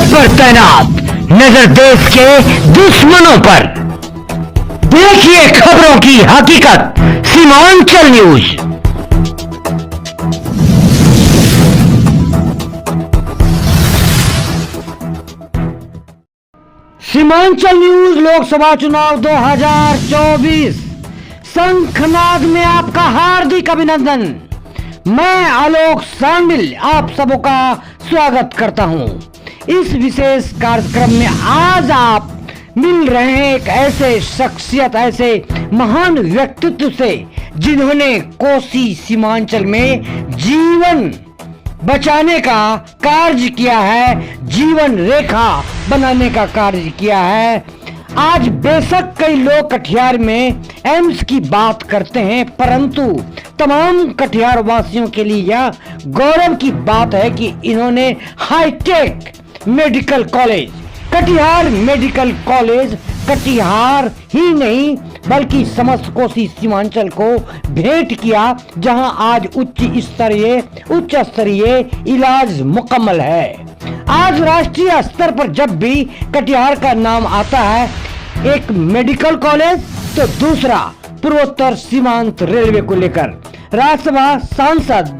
पर तैनात, नजर देश के दुश्मनों पर। देखिए खबरों की हकीकत, सीमांचल न्यूज। सीमांचल न्यूज लोकसभा चुनाव 2024 शंखनाद में आपका हार्दिक अभिनंदन। मैं आलोक सांबिल आप सबों का स्वागत करता हूं। इस विशेष कार्यक्रम में आज आप मिल रहे हैं एक ऐसे शख्सियत, ऐसे महान व्यक्तित्व से जिन्होंने कोसी सीमांचल में जीवन बचाने का कार्य किया है, जीवन रेखा बनाने का कार्य किया है। आज बेशक कई लोग कटिहार में एम्स की बात करते हैं, परंतु तमाम कटिहार वासियों के लिए यह गौरव की बात है कि इन्होंने hi-tech medical college, Katihar medical college Katihar ही नहीं बल्कि समस्त कोसी सीमांचल को भेंट किया, जहां आज उच्च स्तरीय इलाज मुकम्मल है। आज राष्ट्रीय स्तर पर जब भी कटिहार का नाम आता है, एक मेडिकल कॉलेज तो दूसरा पूर्वोत्तर सीमांत रेलवे को लेकर राज्यसभा सांसद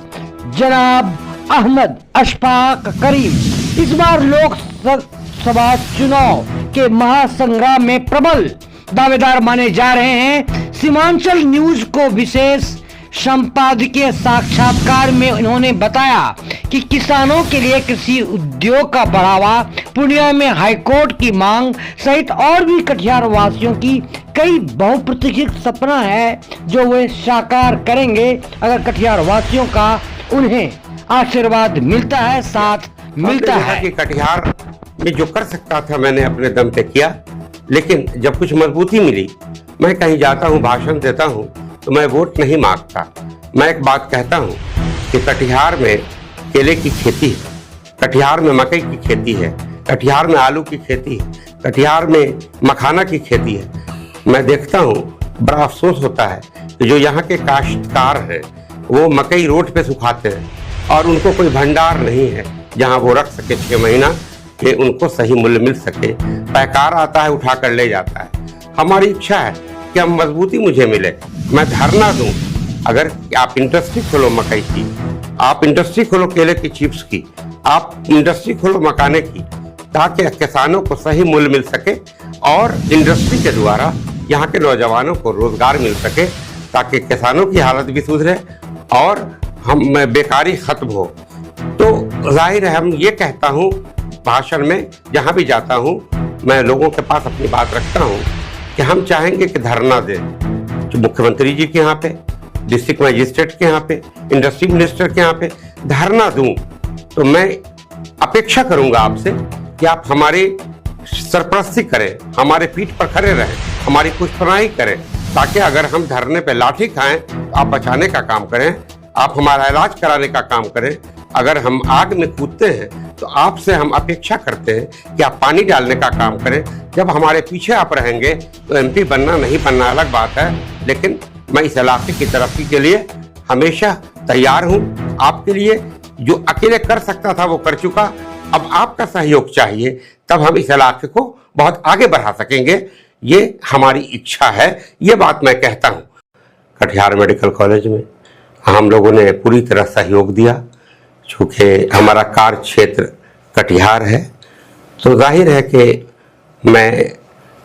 जनाब अहमद अशफाक करीम इस बार लोकसभा चुनाव के महासंग्राम में प्रबल दावेदार माने जा रहे हैं। सीमांचल न्यूज को विशेष संपादकीय साक्षात्कार में उन्होंने बताया कि किसानों के लिए कृषि उद्योग का बढ़ावा, पूर्णिया में हाईकोर्ट की मांग सहित और भी कटिहार वासियों की कई बहुप्रतीक्षित सपना है जो वे साकार करेंगे अगर कटिहार वासियों का उन्हें आशीर्वाद मिलता है, साथ मिलता है। कि कटिहार में जो कर सकता था मैंने अपने दम पे किया, लेकिन जब कुछ मजबूती मिली, मैं कहीं जाता हूँ, भाषण देता हूँ तो मैं वोट नहीं मांगता। मैं एक बात कहता हूँ कि कटिहार में केले की खेती है, कटिहार में मकई की खेती है, कटिहार में आलू की खेती है, कटिहार में मखाना की खेती है। मैं देखता हूँ, बड़ा अफसोस होता है कि जो यहाँ के काश्तकार हैं वो मकई रोड पे सुखाते हैं और उनको कोई भंडार नहीं है जहाँ वो रख सके 6 महीना कि उनको सही मूल्य मिल सके। पैकार आता है, उठा कर ले जाता है। हमारी इच्छा है कि अब मजबूती मुझे मिले, मैं धरना दूं। अगर आप इंडस्ट्री खोलो मकई की, आप इंडस्ट्री खोलो केले की चिप्स की, आप इंडस्ट्री खोलो मखाने की, ताकि किसानों को सही मूल्य मिल सके और इंडस्ट्री के द्वारा यहाँ के नौजवानों को रोजगार मिल सके, ताकि किसानों की हालत भी सुधरे और हम बेकारी खत्म हो। तो जाहिर है, हम ये कहता हूँ भाषण में, जहाँ भी जाता हूँ मैं लोगों के पास अपनी बात रखता हूँ कि हम चाहेंगे कि धरना दें जो मुख्यमंत्री जी के यहाँ पे, डिस्ट्रिक्ट मजिस्ट्रेट के यहाँ पे, इंडस्ट्री मिनिस्टर के यहाँ पे धरना दूं। तो मैं अपेक्षा करूंगा आपसे कि आप हमारी सरपरस्ती करें, हमारे पीठ पर खड़े रहें, हमारी पुष्पनाई करें, ताकि अगर हम धरने पे लाठी खाएं तो आप बचाने का काम करें, आप हमारा इलाज कराने का काम करें। अगर हम आग में कूदते हैं तो आपसे हम अपेक्षा करते हैं कि आप पानी डालने का काम करें। जब हमारे पीछे आप रहेंगे तो एमपी बनना नहीं बनना अलग बात है, लेकिन मैं इस इलाके की तरक्की के लिए हमेशा तैयार हूं। आपके लिए जो अकेले कर सकता था वो कर चुका, अब आपका सहयोग चाहिए, तब हम इस इलाके को बहुत आगे बढ़ा सकेंगे। ये हमारी इच्छा है, ये बात मैं कहता हूं। कटिहार मेडिकल कॉलेज में हम लोगों ने पूरी तरह सहयोग दिया। चूँकि हमारा कार्य क्षेत्र कटिहार है, तो जाहिर है कि मैं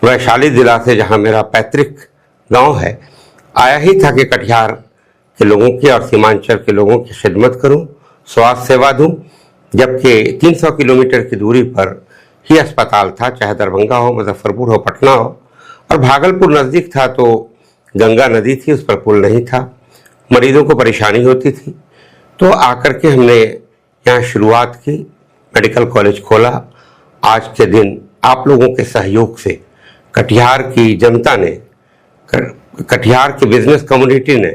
वैशाली जिला से, जहाँ मेरा पैतृक गांव है, आया ही था कि कटिहार के लोगों की और सीमांचल के लोगों की खिदमत करूं, स्वास्थ्य सेवा दूं। जबकि 300 किलोमीटर की दूरी पर ही अस्पताल था, चाहे दरभंगा हो, मुजफ्फरपुर हो, पटना हो, और भागलपुर नज़दीक था तो गंगा नदी थी, उस पर पुल नहीं था, मरीजों को परेशानी होती थी। तो आकर के हमने यहाँ शुरुआत की, मेडिकल कॉलेज खोला। आज के दिन आप लोगों के सहयोग से कटिहार की जनता ने, कटिहार की बिजनेस कम्युनिटी ने,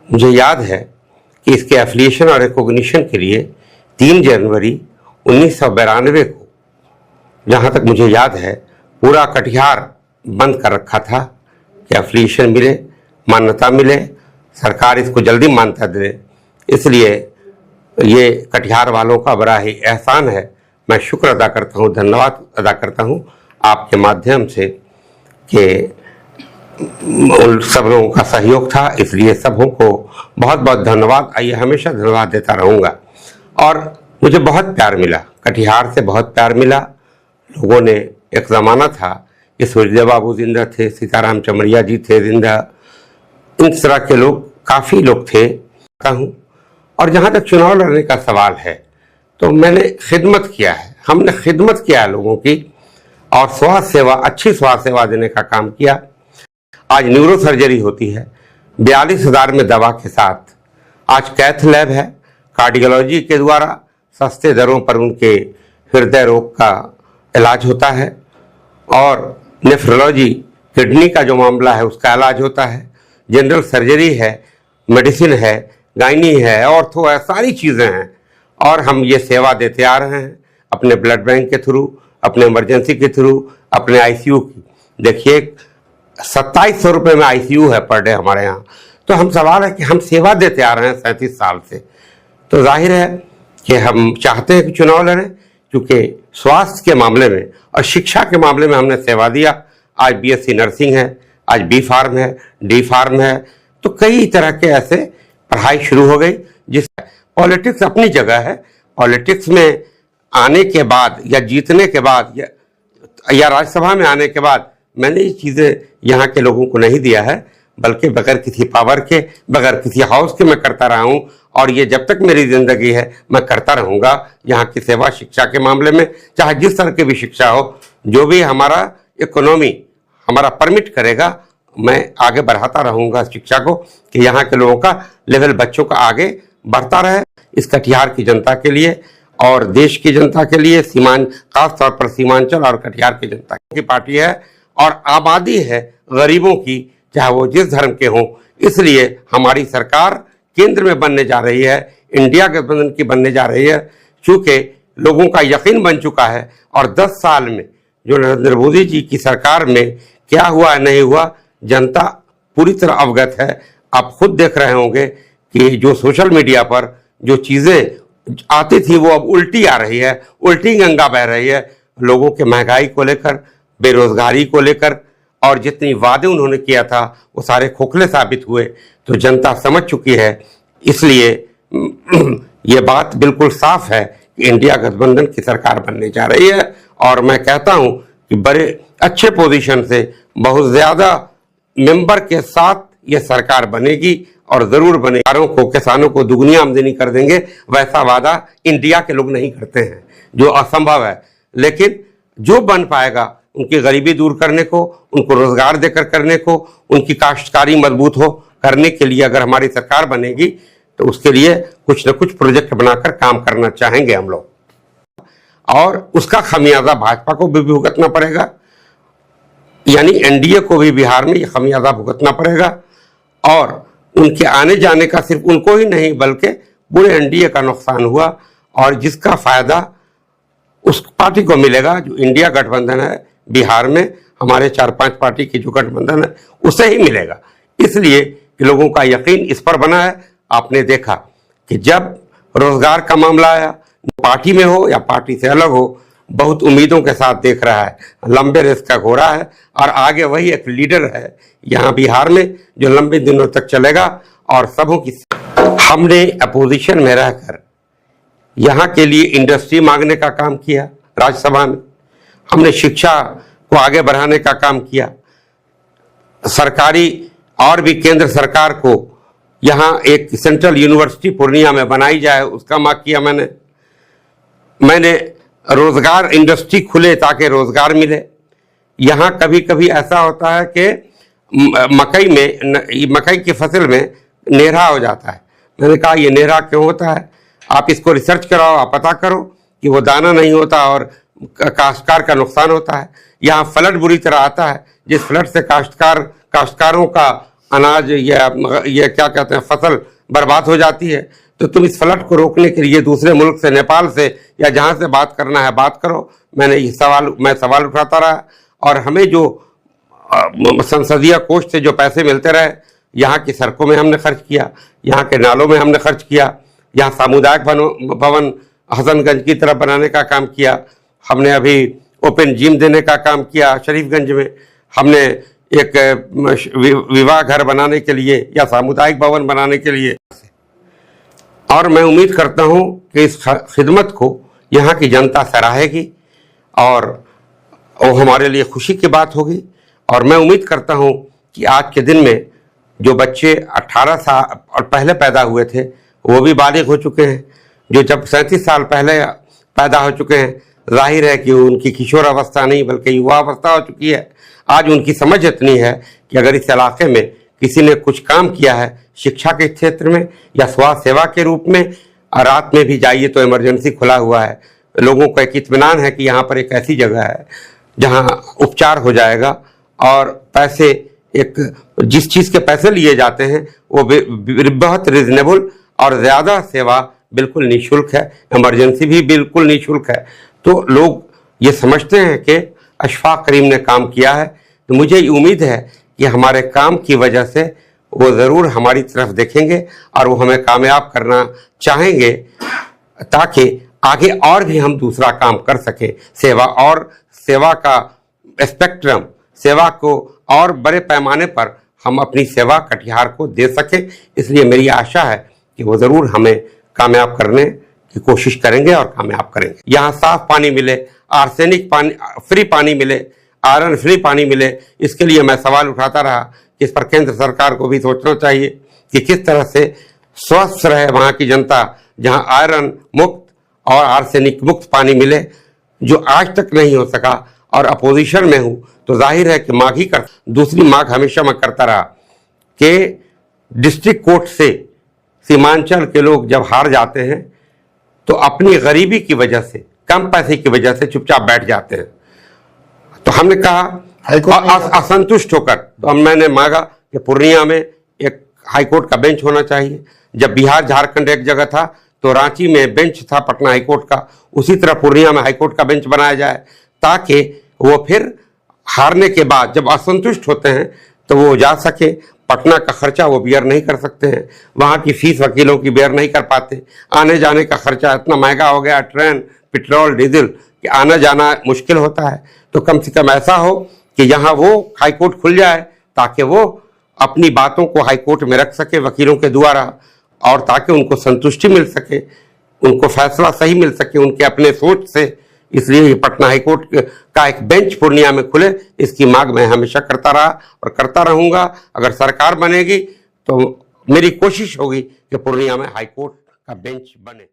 मुझे याद है कि इसके एफिलिएशन और रिकॉग्निशन के लिए 3 जनवरी 1992 को, जहाँ तक मुझे याद है, पूरा कटिहार बंद कर रखा था कि एफिलिएशन मिले, मान्यता मिले, सरकार इसको जल्दी मान्यता दे। इसलिए ये कटिहार वालों का बड़ा ही एहसान है मैं शुक्र अदा करता हूँ, धन्यवाद अदा करता हूँ आपके माध्यम से कि उन सब लोगों का सहयोग था, इसलिए सबों को बहुत बहुत धन्यवाद। आइए हमेशा धन्यवाद देता रहूँगा। और मुझे बहुत प्यार मिला, कटिहार से बहुत प्यार मिला। लोगों ने, एक ज़माना था कि सूर्यदेव बाबू जिंदा थे, सीताराम चमरिया जी थे जिंदा, इन तरह के लोग, काफ़ी लोग थे हूँ। और जहाँ तक चुनाव लड़ने का सवाल है तो मैंने खिदमत किया है, हमने खिदमत किया है लोगों की, और स्वास्थ्य सेवा, अच्छी स्वास्थ्य सेवा देने का काम किया। आज न्यूरो सर्जरी होती है 42,000 में दवा के साथ। आज कैथ लैब है, कार्डियोलॉजी के द्वारा सस्ते दरों पर उनके हृदय रोग का इलाज होता है, और नेफ्रोलॉजी, किडनी का जो मामला है उसका इलाज होता है। जनरल सर्जरी है, मेडिसिन है, गायनी है, ऑर्थो है, सारी चीज़ें हैं। और हम ये सेवा देते आ रहे हैं अपने ब्लड बैंक के थ्रू, अपने इमरजेंसी के थ्रू, अपने आईसीयू की। देखिए 2700 रुपये में आईसीयू है पर डे हमारे यहाँ। तो हम सवाल है कि हम सेवा देते आ रहे हैं 37 साल से, तो जाहिर है कि हम चाहते हैं कि चुनाव लड़ें, क्योंकि स्वास्थ्य के मामले में और शिक्षा के मामले में हमने सेवा दिया। आज बीएससी नर्सिंग है, आज बी फार्म है, डी फार्म है, तो कई तरह के ऐसे पढ़ाई शुरू हो गई। जिस पॉलिटिक्स अपनी जगह है, पॉलिटिक्स में आने के बाद या जीतने के बाद या राज्यसभा में आने के बाद मैंने ये चीज़ें यहाँ के लोगों को नहीं दिया है, बल्कि बगैर किसी पावर के, बगैर किसी हाउस के मैं करता रहा हूँ। और ये जब तक मेरी ज़िंदगी है मैं करता रहूँगा यहाँ की सेवा। शिक्षा के मामले में चाहे जिस तरह की भी शिक्षा हो, जो भी हमारा इकोनॉमी हमारा परमिट करेगा, मैं आगे बढ़ाता रहूँगा शिक्षा को, कि यहाँ के लोगों का लेवल, बच्चों का आगे बढ़ता रहे। इस कटिहार की जनता के लिए और देश की जनता के लिए, खास तौर पर सीमांचल और कटिहार की जनता की पार्टी है और आबादी है गरीबों की, चाहे वो जिस धर्म के हों। इसलिए हमारी सरकार केंद्र में बनने जा रही है, इंडिया गठबंधन की बनने जा रही है, क्योंकि लोगों का यकीन बन चुका है। और 10 साल में जो नरेंद्र मोदी जी की सरकार में क्या हुआ नहीं हुआ, जनता पूरी तरह अवगत है। आप खुद देख रहे होंगे कि जो सोशल मीडिया पर जो चीज़ें आती थी वो अब उल्टी आ रही है, उल्टी गंगा बह रही है। लोगों के महंगाई को लेकर, बेरोजगारी को लेकर, और जितनी वादे उन्होंने किया था वो सारे खोखले साबित हुए। तो जनता समझ चुकी है। इसलिए ये बात बिल्कुल साफ है कि इंडिया गठबंधन की सरकार बनने जा रही है। और मैं कहता हूं कि बड़े अच्छे पोजीशन से, बहुत ज़्यादा मेंबर के साथ ये सरकार बनेगी और ज़रूर बनेगी। किसानों को दुगनी आमदनी कर देंगे, वैसा वादा इंडिया के लोग नहीं करते हैं, जो असंभव है। लेकिन जो बन पाएगा, उनकी गरीबी दूर करने को, उनको रोजगार देकर करने को, उनकी काश्तकारी मजबूत हो करने के लिए अगर हमारी सरकार बनेगी तो उसके लिए कुछ न कुछ प्रोजेक्ट बनाकर काम करना चाहेंगे हम लोग। और उसका खमियाजा भाजपा को भी भुगतना पड़ेगा, यानी एनडीए को भी बिहार में ये खमियाजा भुगतना पड़ेगा। और उनके आने जाने का सिर्फ उनको ही नहीं बल्कि पूरे एनडीए का नुकसान हुआ, और जिसका फायदा उस पार्टी को मिलेगा जो इंडिया गठबंधन है। बिहार में हमारे 4-5 पार्टी की जो गठबंधन है उसे ही मिलेगा। इसलिए कि लोगों का यकीन इस पर बना है। आपने देखा कि जब रोजगार का मामला आया, पार्टी में हो या पार्टी से अलग हो, बहुत उम्मीदों के साथ देख रहा है। लंबे रेस का घोड़ा है और आगे वही एक लीडर है यहाँ बिहार में जो लंबे दिनों तक चलेगा। और सबों की, हमने अपोजिशन में रहकर यहाँ के लिए इंडस्ट्री मांगने का काम किया राज्यसभा में, हमने शिक्षा को आगे बढ़ाने का काम किया, सरकारी और भी केंद्र सरकार को यहाँ एक सेंट्रल यूनिवर्सिटी पूर्णिया में बनाई जाए उसका मांग किया। मैंने रोजगार, इंडस्ट्री खुले ताकि रोजगार मिले। यहाँ कभी कभी ऐसा होता है कि मकई की फसल में नेहरा हो जाता है। मैंने कहा ये नेहरा क्यों होता है, आप इसको रिसर्च कराओ, आप पता करो कि वो दाना नहीं होता और काश्तकार का नुकसान होता है। यहाँ फ्लड बुरी तरह आता है, जिस फ्लड से काश्तकारों का अनाज या क्या कहते हैं फसल बर्बाद हो जाती है। तो तुम इस फ्लड को रोकने के लिए दूसरे मुल्क से, नेपाल से या जहाँ से बात करना है बात करो। मैं सवाल उठाता रहा और हमें जो संसदीय कोष से जो पैसे मिलते रहे, यहाँ की सड़कों में हमने खर्च किया, यहाँ के नालों में हमने खर्च किया, यहाँ सामुदायिक भवन हसनगंज की तरफ बनाने का काम किया, हमने अभी ओपन जिम देने का काम किया शरीफगंज में, हमने एक विवाह घर बनाने के लिए या सामुदायिक भवन बनाने के लिए। और मैं उम्मीद करता हूं कि इस खिदमत को यहाँ की जनता सराहेगी और वो हमारे लिए खुशी की बात होगी। और मैं उम्मीद करता हूं कि आज के दिन में जो बच्चे 18 साल और पहले पैदा हुए थे वो भी बालिग हो चुके हैं, जो जब 37 साल पहले पैदा हो चुके हैं, जाहिर है कि उनकी किशोर अवस्था नहीं बल्कि युवा अवस्था हो चुकी है। आज उनकी समझ इतनी है कि अगर इस इलाके में किसी ने कुछ काम किया है शिक्षा के क्षेत्र में या स्वास्थ्य सेवा के रूप में, रात में भी जाइए तो इमरजेंसी खुला हुआ है, लोगों को एक इत्मीनान है कि यहाँ पर एक ऐसी जगह है जहाँ उपचार हो जाएगा और पैसे एक जिस चीज़ के पैसे लिए जाते हैं वो बहुत रिजनेबल और ज़्यादा सेवा बिल्कुल निःशुल्क है, इमरजेंसी भी बिल्कुल निःशुल्क है। तो लोग ये समझते हैं कि अशफाक करीम ने काम किया है, तो मुझे उम्मीद है कि हमारे काम की वजह से वो ज़रूर हमारी तरफ देखेंगे और वो हमें कामयाब करना चाहेंगे ताकि आगे और भी हम दूसरा काम कर सके, सेवा और सेवा का स्पेक्ट्रम, सेवा को और बड़े पैमाने पर हम अपनी सेवा कटिहार को दे सके। इसलिए मेरी आशा है कि वो ज़रूर हमें कामयाब करने की कोशिश करेंगे और कामयाब करेंगे। यहाँ साफ पानी मिले, आर्सेनिक पानी फ्री पानी मिले, आयरन फ्री पानी मिले, इसके लिए मैं सवाल उठाता रहा कि इस पर केंद्र सरकार को भी सोचना चाहिए कि किस तरह से स्वस्थ रहे वहाँ की जनता, जहाँ आयरन मुक्त और आर्सेनिक मुक्त पानी मिले, जो आज तक नहीं हो सका। और अपोजिशन में हूँ तो जाहिर है कि मांग ही कर, दूसरी मांग हमेशा मैं करता रहा कि डिस्ट्रिक्ट कोर्ट से सीमांचल के लोग जब हार जाते हैं तो अपनी गरीबी की वजह से, कम पैसे की वजह से चुपचाप बैठ जाते हैं। तो हमने कहा असंतुष्ट होकर, तो मैंने मांगा कि पूर्णिया में एक हाईकोर्ट का बेंच होना चाहिए। जब बिहार झारखंड एक जगह था तो रांची में बेंच था पटना हाईकोर्ट का, उसी तरह पूर्णिया में हाईकोर्ट का बेंच बनाया जाए ताकि वो फिर हारने के बाद जब असंतुष्ट होते हैं तो वो जा सके। पटना का खर्चा वो बियर नहीं कर सकते हैं, वहाँ की फीस वकीलों की बियर नहीं कर पाते, आने जाने का खर्चा इतना महंगा हो गया, ट्रेन पेट्रोल डीजल कि आना जाना मुश्किल होता है। तो कम से कम ऐसा हो कि यहाँ वो हाईकोर्ट खुल जाए ताकि वो अपनी बातों को हाईकोर्ट में रख सके वकीलों के द्वारा, और ताकि उनको संतुष्टि मिल सके, उनको फैसला सही मिल सके उनके अपने सोच से। इसलिए ये पटना हाईकोर्ट का एक बेंच पूर्णिया में खुले, इसकी मांग मैं हमेशा करता रहा और करता रहूंगा। अगर सरकार बनेगी तो मेरी कोशिश होगी कि पूर्णिया में हाईकोर्ट का बेंच बने।